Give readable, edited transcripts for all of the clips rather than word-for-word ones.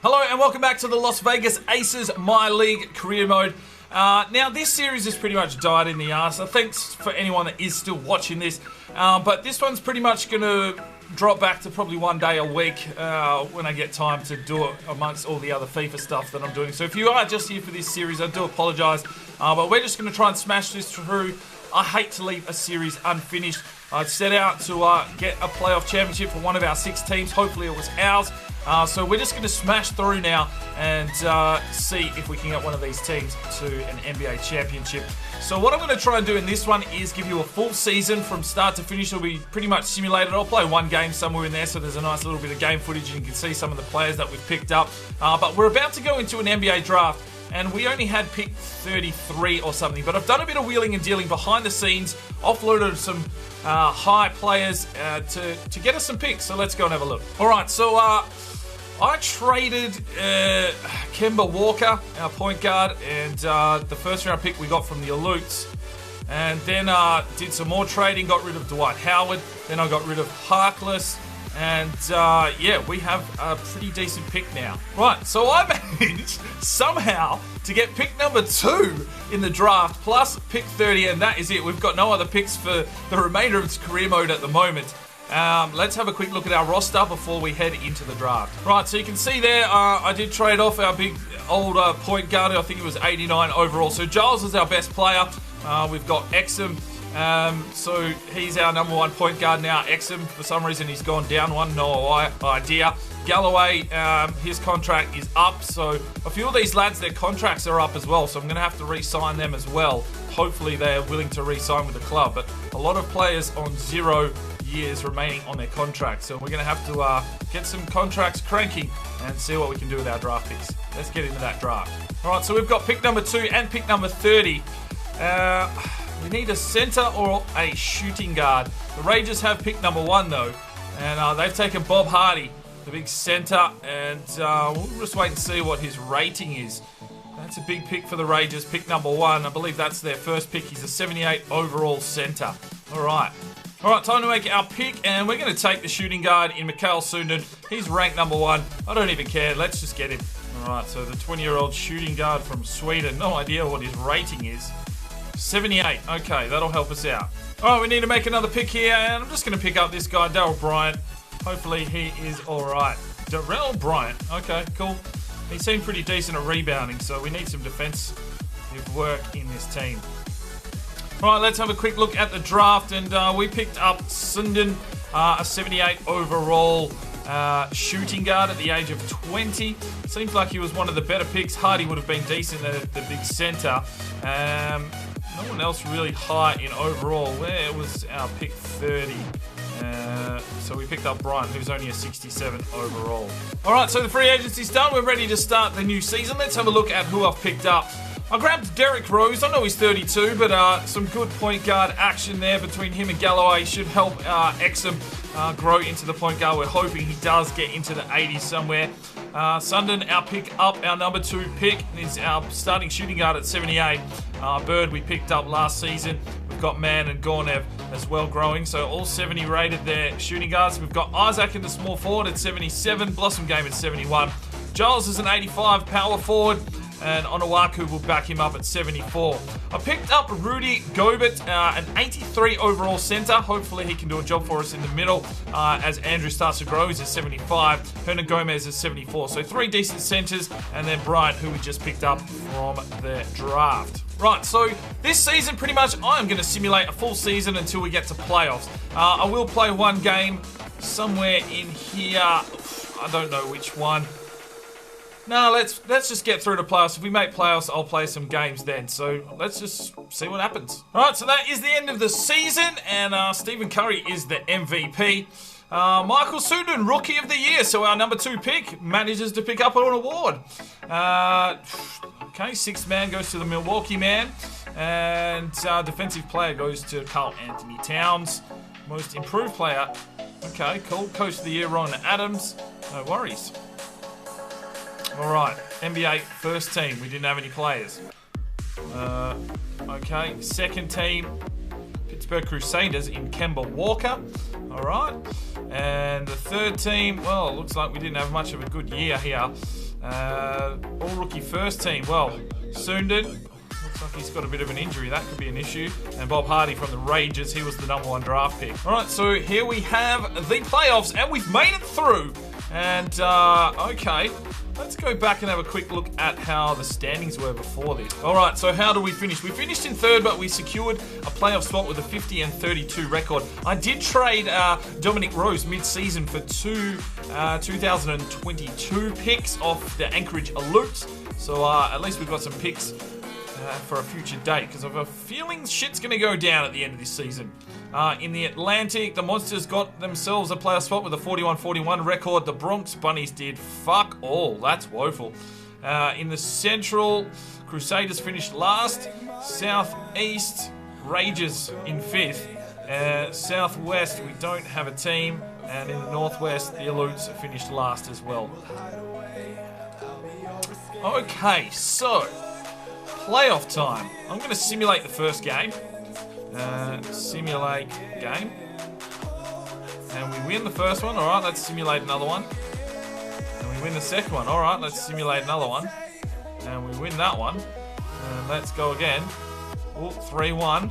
Hello and welcome back to the Las Vegas Aces My League career mode. Now this series has pretty much died in the arse. Thanks for anyone that is still watching this. But this one's pretty much going to drop back to probably one day a week when I get time to do it amongst all the other FIFA stuff that I'm doing. So if you are just here for this series, I do apologise. But we're just going to try and smash this through. I hate to leave a series unfinished. I set out to get a playoff championship for one of our 6 teams. Hopefully it was ours. So we're just going to smash through now and see if we can get one of these teams to an NBA championship. So what I'm going to try and do in this one is give you a full season from start to finish. It'll be pretty much simulated. I'll play one game somewhere in there, so there's a nice little bit of game footage and you can see some of the players that we've picked up. But we're about to go into an NBA draft, and we only had pick 33 or something. But I've done a bit of wheeling and dealing behind the scennes, offloaded some high players to get us some picks. So let's go and have a look. All right, so I traded Kemba Walker, our point guard, and the first round pick we got from the Alutes. And then did some more trading, got rid of Dwight Howard. Then I got rid of Harkless. And yeah, we have a pretty decent pick now. Right, so I managed somehow to get pick number 2 in the draft, plus pick 30, and that is it. We've got no other picks for the remainder of its career mode at the moment. Let's have a quick look at our roster before we head into the draft. Right, so you can see there, I did trade off our big old point guard. I think it was 89 overall. So Giles is our best player. We've got Exum. So he's our number 1 point guard now. Exum, for some reason, he's gone down one. No idea. Galloway, his contract is up. So a few of these lads, their contracts are up as well. So I'm going to have to re-sign them as well. Hopefully they're willing to re-sign with the club. But a lot of players on 0 years remaining on their contracts. So we're going to have to get some contracts cranking and see what we can do with our draft picks. Let's get into that draft. All right, so we've got pick number 2 and pick number 30. We need a center or a shooting guard. The Rangers have pick number 1 though, and they've taken Bob Hardy, the big center, and we'll just wait and see what his rating is. That's a big pick for the Rangers, pick number 1. I believe that's their first pick. He's a 78 overall center. All right, time to make our pick, and we're going to take the shooting guard in Mikael Sundin. He's ranked number 1. I don't even care. Let's just get him. All right, so the 20-year-old shooting guard from Sweden. No idea what his rating is. 78. Okay, that'll help us out. All right, we need to make another pick here, and I'm just going to pick up this guy, Darrell Bryant. Hopefully he is all right. Darrell Bryant. Okay, cool. He seemed pretty decent at rebounding, so we need some defensive work in this team. All right, let's have a quick look at the draft, and we picked up Sundin, a 78 overall shooting guard at the age of 20. Seems like he was one of the better picks. Hardy would have been decent at the big center. No one else really high in overall. Where was our pick 30? So we picked up Brian, who's only a 67 overall. All right, so the free agency's done. We're ready to start the new season. Let's have a look at who I've picked up. I grabbed Derrick Rose. I know he's 32, but some good point guard action there between him and Galloway should help Exum grow into the point guard. We're hoping he does get into the 80s somewhere. Sundin, our pick up, our number 2 pick, is our starting shooting guard at 78. Bird we picked up last season. We've got Mann and Gornev as well growing, so all 70 rated their shooting guards. We've got Isaac in the small forward at 77, Blossom Game at 71. Giles is an 85 power forward, and Onawaku will back him up at 74. I picked up Rudy Gobert, an 83 overall center. Hopefully he can do a job for us in the middle as Andrew starts to grow. He's at 75. Hernan Gomez is 74. So 3 decent centers, and then Bryant, who we just picked up from the draft. Right, so this season pretty much I'm going to simulate a full season until we get to playoffs. I will play one game somewhere in here. I don't know which one. No, let's just get through to playoffs. If we make playoffs, I'll play some games then. So let's just see what happens. All right, so that is the end of the season, and Stephen Curry is the MVP. Michael Sundin, Rookie of the Year. So our number 2 pick manages to pick up an award. Okay, 6th man goes to the Milwaukee man, and defensive player goes to Karl Anthony Towns. Most improved player. Okay, cool. Coach of the Year, Ron Adams. No worries. All right, NBA first team. We didn't have any players. Okay, second team, Pittsburgh Crusaders in Kemba Walker. All right, and the third team. Well, it looks like we didn't have much of a good year here. All rookie first team. Well, Sundin, looks like he's got a bit of an injury. That could be an issue. And Bob Hardy from the Rangers, he was the #1 draft pick. All right, so here we have the playoffs, and we've made it through. And, okay, let's go back and have a quick look at how the standings were before this. All right, so how do we finish? We finished in 3rd, but we secured a playoff spot with a 50 and 32 record. I did trade Dominic Rose mid-season for two 2022 picks off the Anchorage Alutes. So at least we've got some picks for a future date, because I've a feeling shit's going to go down at the end of this season. In the Atlantic, the Monsters got themselves a playoff spot with a 41-41 record. The Bronx Bunnies did fuck all. That's woeful. In the Central, Crusaders finished last. Southeast, Rangers in 5th. Southwest, we don't have a team. And in the Northwest, the Alutes finished last as well. Okay, so playoff time. I'm going to simulate the first game. Simulate game. And we win the first one. Alright, let's simulate another one. And we win the second one. Alright, let's simulate another one. And we win that one. And let's go again. Oh, 3-1.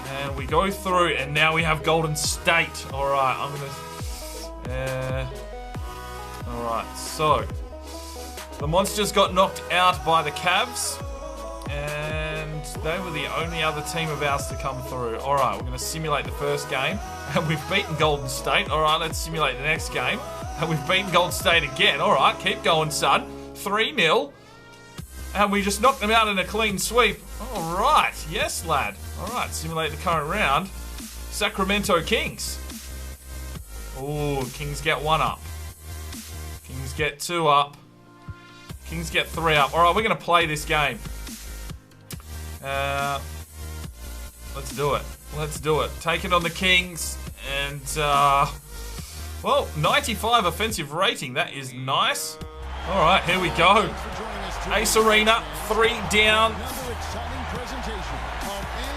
And we go through, and now we have Golden State. Alright, I'm going to... Alright, so... The Monsters got knocked out by the Cavs, and they were the only other team of ours to come through. Alright, we're going to simulate the first game, and we've beaten Golden State. Alright, let's simulate the next game, and we've beaten Golden State again. Alright, keep going, son. 3-0, and we just knocked them out in a clean sweep. Alright, yes, lad. Alright, simulate the current round. Sacramento Kings. Ooh, Kings get 1 up. Kings get 2 up. Kings get 3 up. Alright, we're going to play this game. Let's do it. Let's do it. Take it on the Kings. And, well, 95 offensive rating. That is nice. Alright, here we go. Ace Arena, 3 down.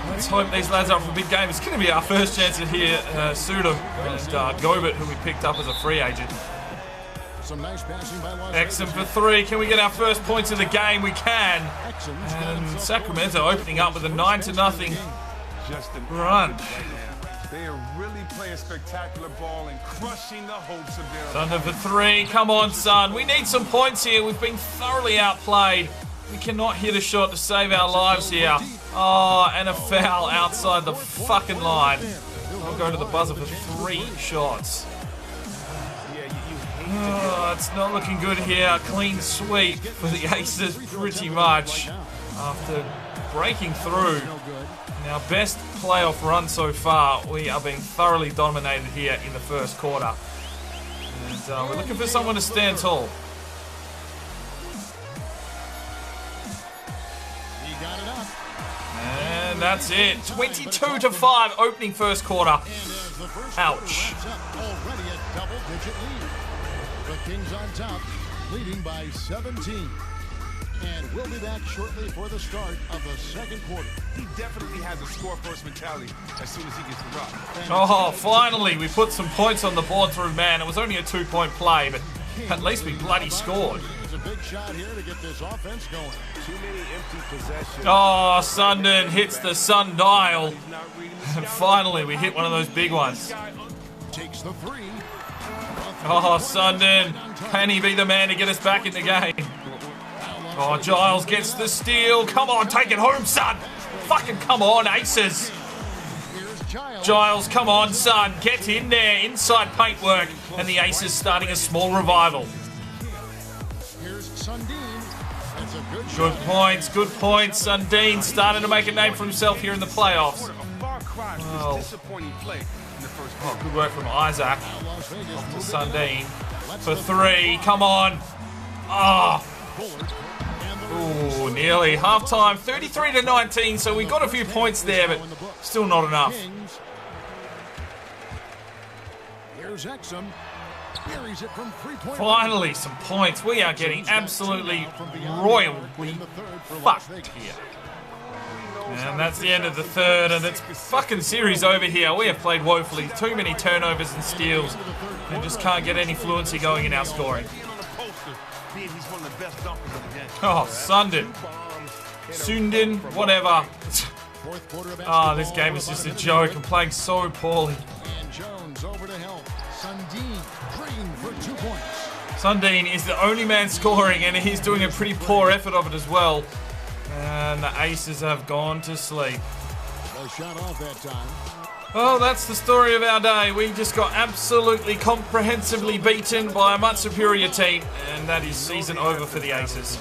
Let's hope these lads are up for a big game. It's going to be our first chance to hear Sudam and Gobert, who we picked up as a free agent. Exum for 3. Can we get our first points of the game? We can. And Sacramento opening up with a 9-0 run. They are really playing spectacular ball and crushing the hopes of their... Thunder for 3. Come on, son. We need some points here. We've been thoroughly outplayed. We cannot hit a shot to save our lives here. Oh, and a foul outside the fucking line. I'll go to the buzzer for 3 shots. Oh, it's not looking good here. Clean sweep for the Aces pretty much after breaking through. In our best playoff run so far, we are being thoroughly dominated here in the first quarter. And we're looking for someone to stand tall. And that's it. 22-5 opening first quarter. Ouch. The Kings on top, leading by 17. And we'll be back shortly for the start of the second quarter. He definitely has a score-first mentality as soon as he gets the rock. Oh, finally, we put some points on the board through, man. It was only a 2-point play, but at least we bloody scored. It's a big shot here to get this offense going. Too many empty possessions. Oh, Sundin hits the sundial. And finally, we hit one of those big ones. Takes the 3. Oh, Sundin, can he be the man to get us back in the game? Oh, Giles gets the steal. Come on, take it home, son. Fucking come on, Aces. Giles, come on, son. Get in there. Inside paintwork. And the Aces starting a small revival. Good points. Sundin starting to make a name for himself here in the playoffs. Oh, good work from Isaac. Off to Sundin for 3. Come on. Oh. Ooh, nearly. Half-time, 33-19, so we got a few points there, but still not enough. Finally, some points. We are getting absolutely royally fucked here. And that's the end of the third, and it's fucking series over here. We have played woefully. Too many turnovers and steals, and just can't get any fluency going in our scoring. the best dunkers in the game. Oh, Sundin, whatever. Fourth quarter of Ah, this game is just a joke. I'm playing so poorly. And Jones over to help. Sundin Green for 2 points. Sundin is the only man scoring, and he's doing a pretty poor effort of it as well. And the Aces have gone to sleep. No shot off that time. Well, that's the story of our day. We just got absolutely comprehensively beaten by a much superior team, and that is season over for the Aces.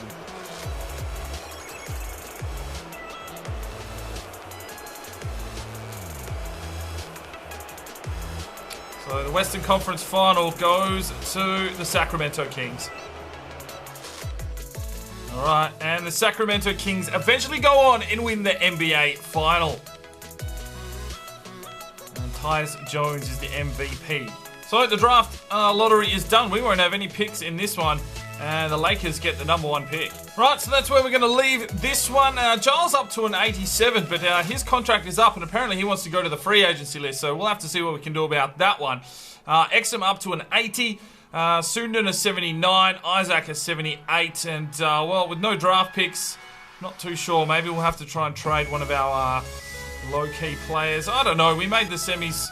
So the Western Conference Final goes to the Sacramento Kings. Alright, and the Sacramento Kings eventually go on and win the NBA Final. And Tyus Jones is the MVP. So the draft lottery is done. We won't have any picks in this one. And the Lakers get the #1 pick. Right, so that's where we're going to leave this one. Giles up to an 87, but his contract is up, and apparently he wants to go to the free agency list, so we'll have to see what we can do about that one. Exum up to an 80, Sundin a 79, Isaac a 78, and, well, with no draft picks, not too sure. Maybe we'll have to try and trade one of our low-key players. I don't know. We made the semis,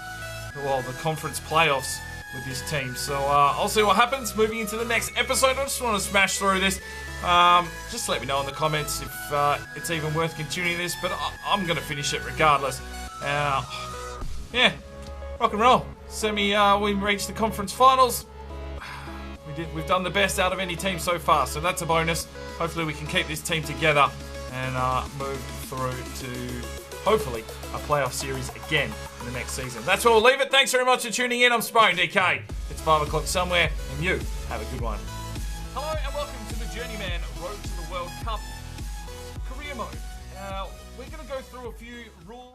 well, the conference playoffs with this team. So I'll see what happens moving into the next episode. I just want to smash through this. Just let me know in the comments if it's even worth continuing this, but I'm going to finish it regardless. Yeah, rock and roll. We reached the conference finals. We've done the best out of any team so far, so that's a bonus. Hopefully we can keep this team together and move through to hopefully a playoff series again in the next season. That's where we'll leave it. Thanks very much for tuning in. I'm Sparring DK. It's 5 o'clock somewhere, and you have a good one. Hello and welcome to the Journeyman Road to the World Cup career mode. We're going to go through a few rules